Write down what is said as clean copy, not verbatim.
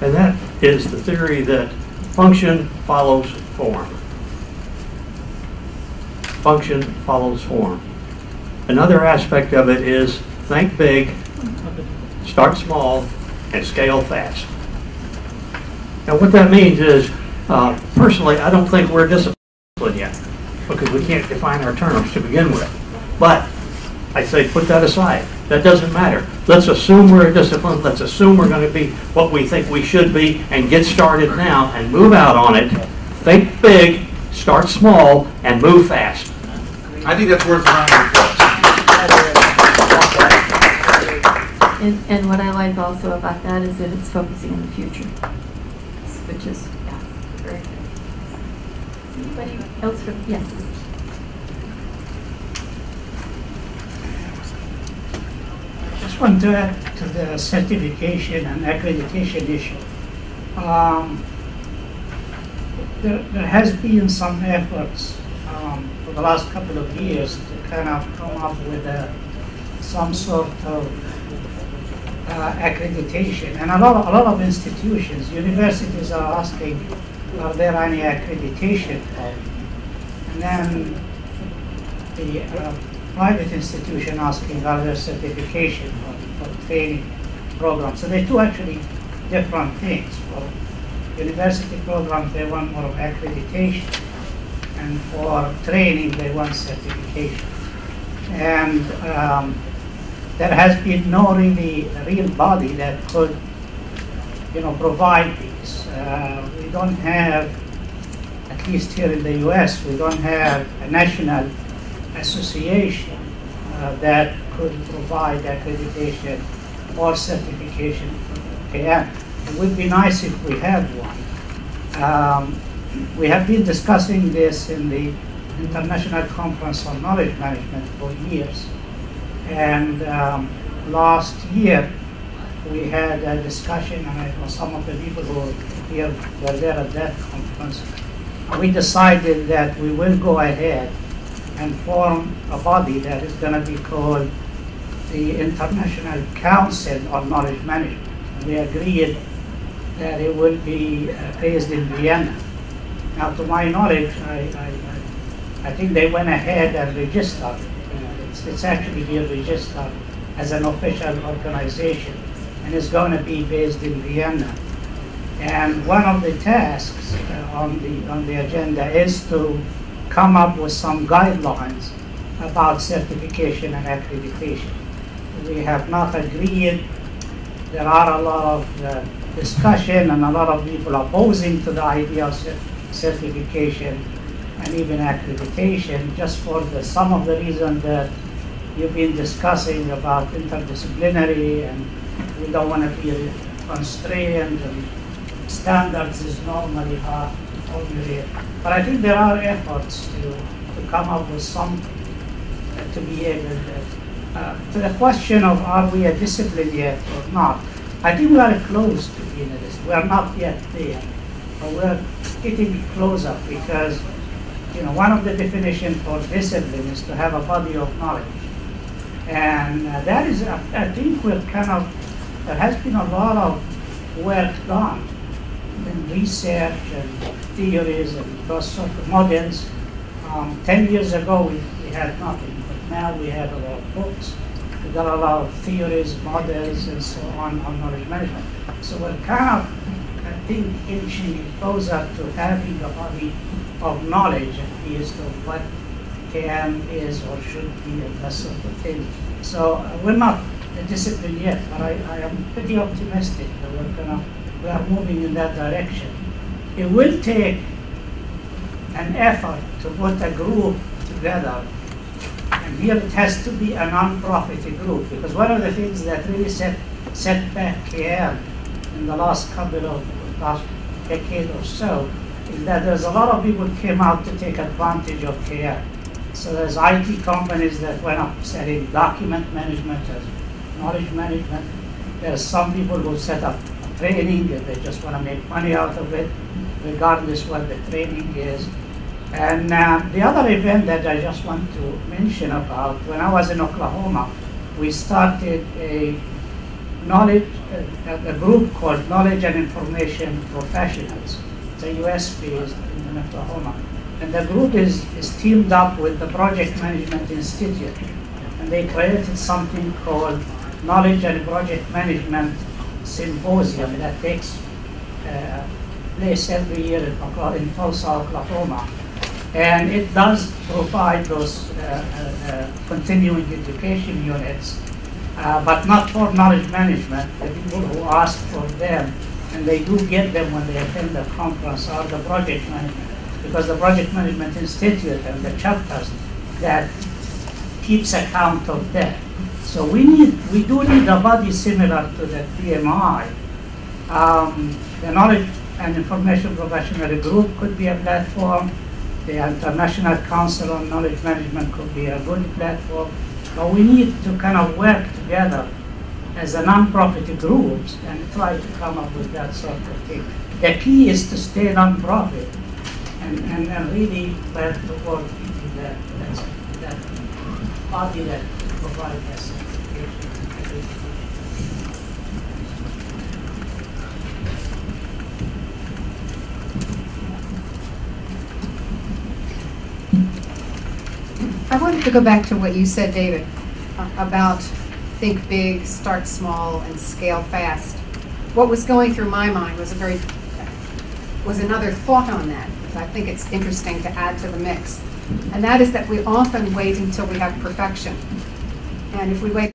And that is the theory that function follows form. Function follows form. Another aspect of it is think big, start small, and scale fast. Now what that means is, personally, I don't think we're disciplined yet, because we can't define our terms to begin with. But I say put that aside. That doesn't matter. Let's assume we're disciplined. Let's assume we're going to be what we think we should be and get started now and move out on it. Think big, start small, and move fast. I think that's worth a round of applause. And what I like also about that is that it's focusing on the future, which is very good. Anybody else? Yes. I just want to add to the certification and accreditation issue. There has been some efforts for the last couple of years to kind of come up with some sort of accreditation, and a lot of institutions, universities are asking, are there any accreditation? And then the private institution asking, are there certification for training programs? So they're two actually different things. For university programs, they want more of accreditation, and for training, they want certification. And there has been no real body that could, provide these. We don't have, at least here in the U.S., we don't have a national association that could provide accreditation or certification for KM. It would be nice if we had one. We have been discussing this in the International Conference on Knowledge Management for years. And last year, we had a discussion, and I know some of the people who were here were there at that conference. We decided that we will go ahead and form a body that is going to be called the International Council on Knowledge Management. And we agreed that it will be based in Vienna. Now, to my knowledge, I think they went ahead and registered. It's actually being registered as an official organization, and it's going to be based in Vienna. And one of the tasks on the agenda is to come up with some guidelines about certification and accreditation. We have not agreed. There are a lot of discussion and a lot of people opposing to the idea of certification and even accreditation, just for some of the reasons that you've been discussing about interdisciplinary, and we don't want to be constrained, and standards is normally hard to formulate. But I think there are efforts to come up with something to be able to the question of are we a discipline yet or not. I think we are close to being a discipline. We are not yet there, but we're getting closer, because one of the definitions for discipline is to have a body of knowledge. And that is, I think there has been a lot of work done in research and theories and those sort of models. 10 years ago, we had nothing, but now we have a lot of books. We got a lot of theories, models, and so on knowledge management. So we're kind of, I think, inching closer to having a body of knowledge, at least, of what KM is or should be, and that sort of thing. So we're not a discipline yet, but I am pretty optimistic that we are moving in that direction. It will take an effort to put a group together, and here it has to be a non-profit group, because one of the things that really set back KM in the last decade or so is that there's a lot of people who came out to take advantage of KM. So there's IT companies that went up selling document management as knowledge management. There's some people who set up training and they just want to make money out of it, regardless what the training is. And the other event that I just want to mention about, when I was in Oklahoma, we started a knowledge, a group called Knowledge and Information Professionals. It's a US based in Oklahoma. And the group is teamed up with the Project Management Institute. And they created something called Knowledge and Project Management Symposium that takes place every year in Tulsa, Oklahoma. And it does provide those continuing education units, but not for knowledge management. The people who ask for them, and they do get them when they attend the conference, are the project management, because the Project Management Institute and the chapters that keeps account of that. So we do need a body similar to the PMI. The Knowledge and Information Professional Group could be a platform. The International Council on Knowledge Management could be a good platform. But we need to kind of work together as a non-profit groups and try to come up with that sort of thing. The key is to stay non-profit and really work toward that body that provides us education. I wanted to go back to what you said, David, about think big, start small, and scale fast. What was going through my mind was another thought on that. I think it's interesting to add to the mix. And that is that we often wait until we have perfection. And if we wait